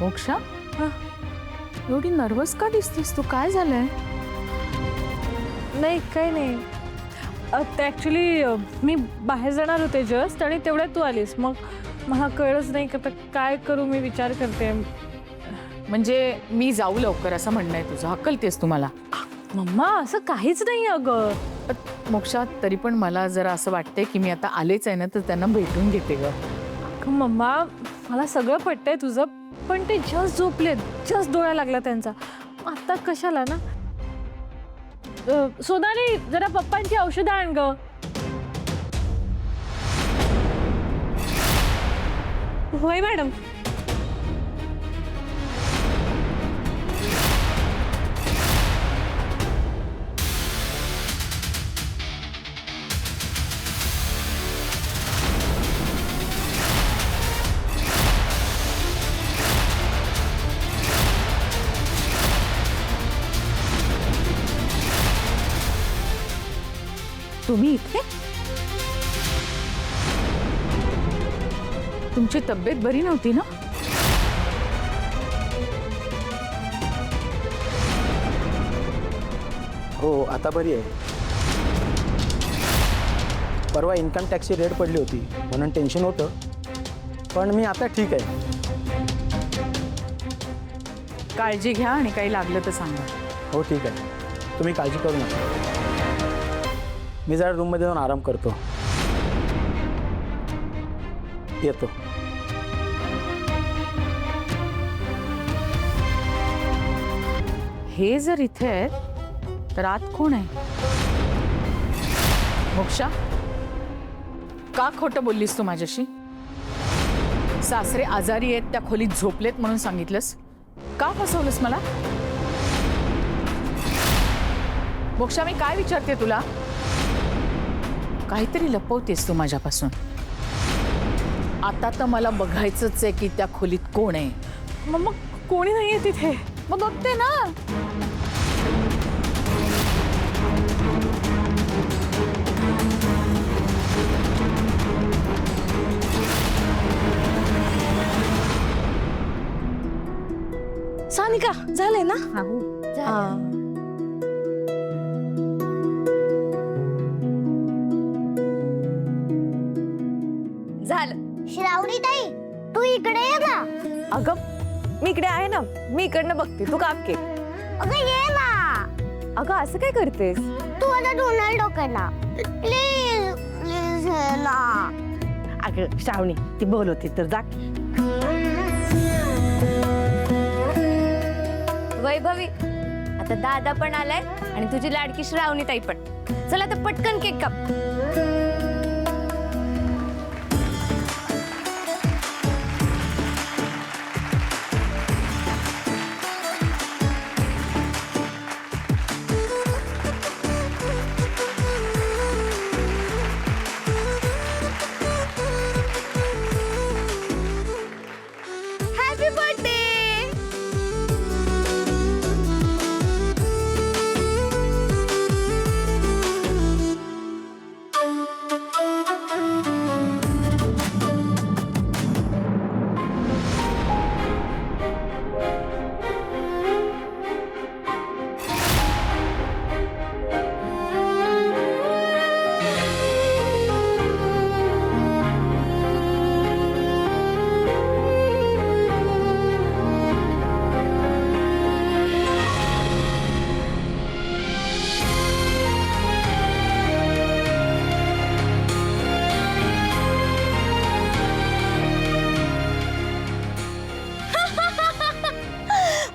मोक्षा, एवढी नर्वस का दिसतेस तू? काय झालंय? नाही काही नाही. ते ॲक्च्युली मी बाहेर जाणार होते जस्ट आणि तेवढ्यात तू आलीस. मग मला कळलंच नाही की काय करू. मी विचार करते. म्हणजे मी जाऊ लवकर असं म्हणणं आहे तुझं? हकलतेस तुम्हाला? मम्मा असं काहीच नाही अगं. मोक्षा, तरी पण मला जरा असं वाटतंय की मी आता आलेच आहे ना, तर त्यांना भेटून घेते ग. अगं मम्मा, मला सगळं पटतंय तुझं, पण ते जस्ट झोपलेत, जस्ट डोळा लागला त्यांचा. आता कशाला ना. सोनाली, जरा पप्पांची औषधं आण ग. होय मॅडम. तुम्ही इथे? तुमची तब्येत बरी नव्हती ना? हो, आता बरी आहे. परवा इन्कम टॅक्सची रेड पडली होती म्हणून टेन्शन होतं, पण मी आता ठीक आहे. काळजी घ्या आणि काही लागलं तर सांगा. हो ठीक आहे, तुम्ही काळजी करू नका. मी जरा रूममध्ये जाऊन आराम करतो. येतो. हे जर इथे आहेत तर आत कोण आहे? मोक्षा, का खोटं बोललीस तू माझ्याशी? सासरे आजारी आहेत, त्या खोलीत झोपलेत म्हणून सांगितलंस. का फसवलंस मला? मोक्षा, मी काय विचारते तुला? काहीतरी लपवतेस तू माझ्यापासून. आता तर मला बघायचंच आहे की त्या खोलीत कोण आहे. मम्मा, कोणी नाहीये तिथे. मग बघते ना. सानिका, झालंय ना? झालं. श्रावणी ताई, तू इकडे ये ना. अगं मी इकडे आहे ना. मी इकडनं बघते, तू काम के. अगं ये ना. अगं असं काय करतेस? तू आता धुणार डोकं ना. प्लीज प्लीज ना. अगं श्रावणी, ती बोलवते तर जा. वैभवी, आता दादा पण आलाय आणि तुझी लाडकी श्रावणी ताई पण. चला आता पटकन केक काप. Happy birthday.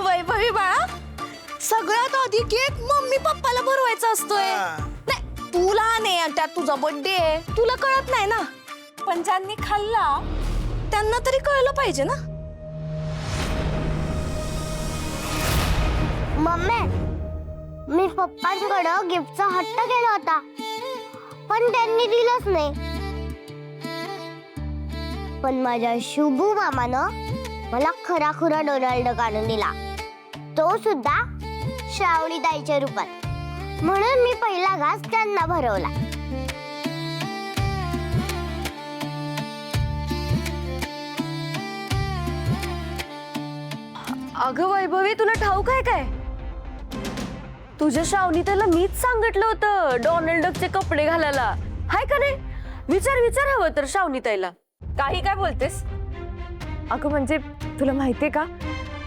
वैभवी बाळा, सगळ्यात आधी केक मम्मी पप्पाला भरवायचा असतोय. नाही, तुला नाही, त्यात तुझा बर्थडे आहे, तुला कळत नाही ना. पण ज्यांनी खाल्ला त्यांना तरी कळलं पाहिजे ना. मम्मी, मी पप्पांकडं गिफ्टचा हट्ट केला होता, पण त्यांनी दिलंच नाही. पण माझ्या शुभू मामानं मला खरा डोनाल्ड काढून दिला, तो सुद्धा श्रावणी ताईच्या रूपात. म्हणून मी पहिला घास त्यांना भरवला. अगं वैभवी, तुला ठाऊक आहे काय? तुझ्या श्रावणीताईला मीच सांगितलं होतं डोनाल्ड डकचे कपडे घालायला. हाय का नाही? विचार हवं तर श्रावणीताईला. काही काय बोलतेस? अगं म्हणजे तुला माहितीये का,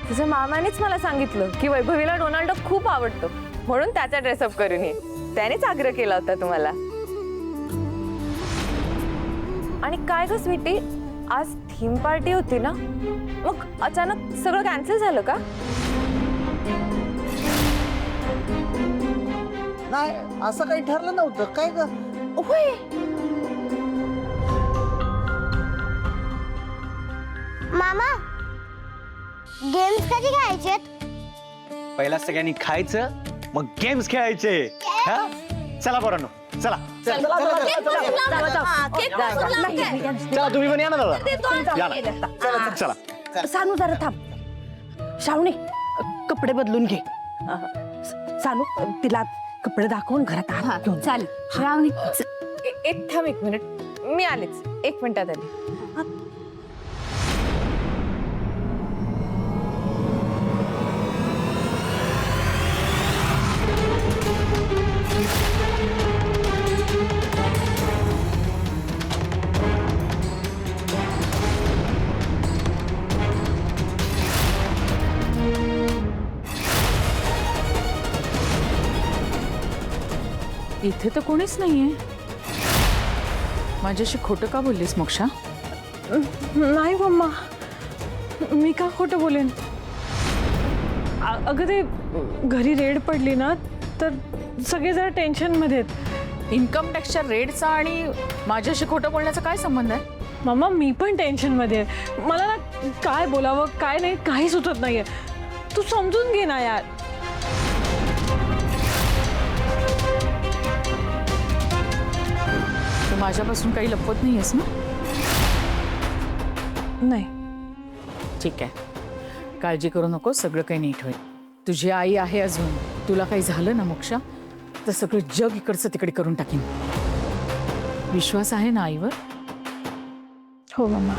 तुझ्या मामानेच मला सांगितलं की वैभवीला डोनाल्ड डक खूप आवडतो, म्हणून त्याचा ड्रेसअप करून ये. त्यानेच आग्रह केला होता तुम्हाला. आणि काय ग स्वीटी, आज थीम पार्टी होती ना, मग अचानक सगळं कॅन्सल झालं का? नाही, असं काही ठरलं नव्हतं. काय ग? होय. मामा, गेम्स कधी खेळायचेत? पहिला सगळ्यांनी खायचं, मग गेम्स खेळायचे. हा? चला पोरांनो, चला चला तुम्ही पण या ना दादा. या ना. चला सानू जरा थांब. श्रावणी, कपडे बदलून घे. सानू, तिला कपडे दाखवून घरात आत घेऊन जा. चालेल श्रावणी. एक थांब, 1 मिनिट, मी आलेच 1 मिनिटात आली. इथे तर कोणीच नाहीये. माझ्याशी खोटं का बोललीस मोक्षा? नाही मम्मा, मी का खोटं बोलेन? अगं ते घरी रेड पडली ना, तर सगळे जरा टेन्शनमध्ये आहेत. इन्कम टॅक्सच्या रेडचा आणि माझ्याशी खोटं बोलण्याचा काय संबंध आहे? मम्मा, मी पण टेन्शनमध्ये आहे. मला ना काय बोलावं काय नाही काही सुचत नाहीये. तू समजून घे ना यार. तू माझ्यापासून काही लपवत नाहीयेस ना? नाही. ठीक आहे, काळजी करू नको, सगळं काही नीट होईल. तुझी आई आहे अजून. तुला काही झालं ना मोक्षा, तर सगळं जग इकडचं तिकडे करून टाकीन. विश्वास आहे ना आईवर? हो मम्मा.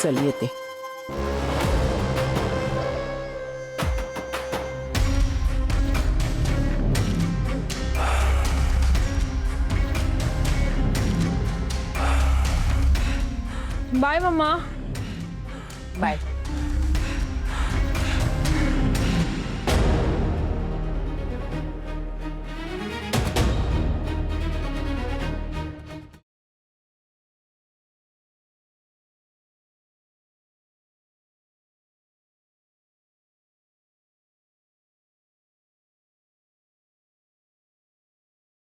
चल येते. Bye mumma. बाय.